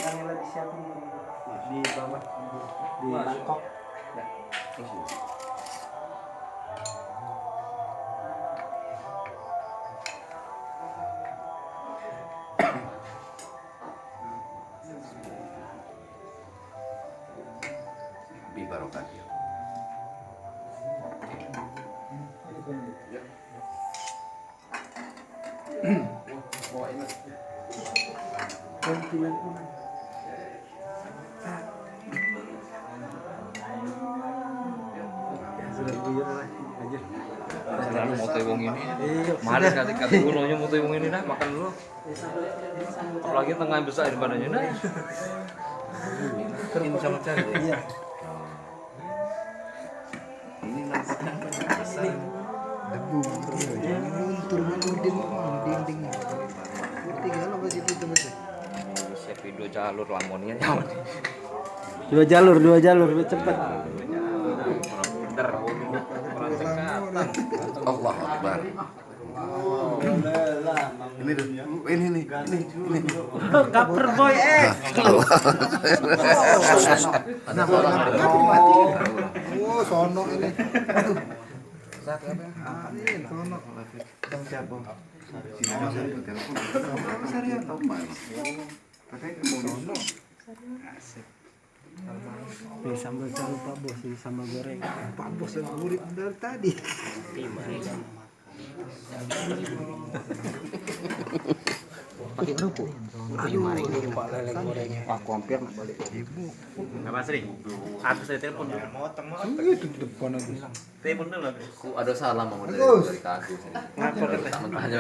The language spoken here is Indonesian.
Kanila disiapin di bawah di Bangkok. Bi barokah. Gantian pun. Sudah buyur lah aja. Sekarang mau teh wong ini. Iya, Mari kata gunanya mau teh wong ini dah makan dulu. Apalagi tengah besar di badannya dah. Ini sama cari. Iya. Ini nampaknya besar. Debu turun dindingnya. Berarti kalau begitu itu betul. Siap video jalur lamonnya nyaman. Dua jalur cepat. Orang pinter, orang cekatan. Allah Akbar. Ini tuh, ini nih, ini. Cover boy Kenapa oh, sono ini. Aduh. Amin, sono. Yang siapa? Apa Sarian? Pakai sono. Sambal calu Pak Bos, ini sambal goreng. Pak Bos yang murid dari tadi. Pakai kerupuk. Aduh, Pak lele gorengnya. aku hampir nak balik. Ibu. Apa sih? Aku saya telepon. Itu di depan aku. Telepon dulu. Ku ada salam mau dari Bagus. kaki. Ngapa? Mentah aja.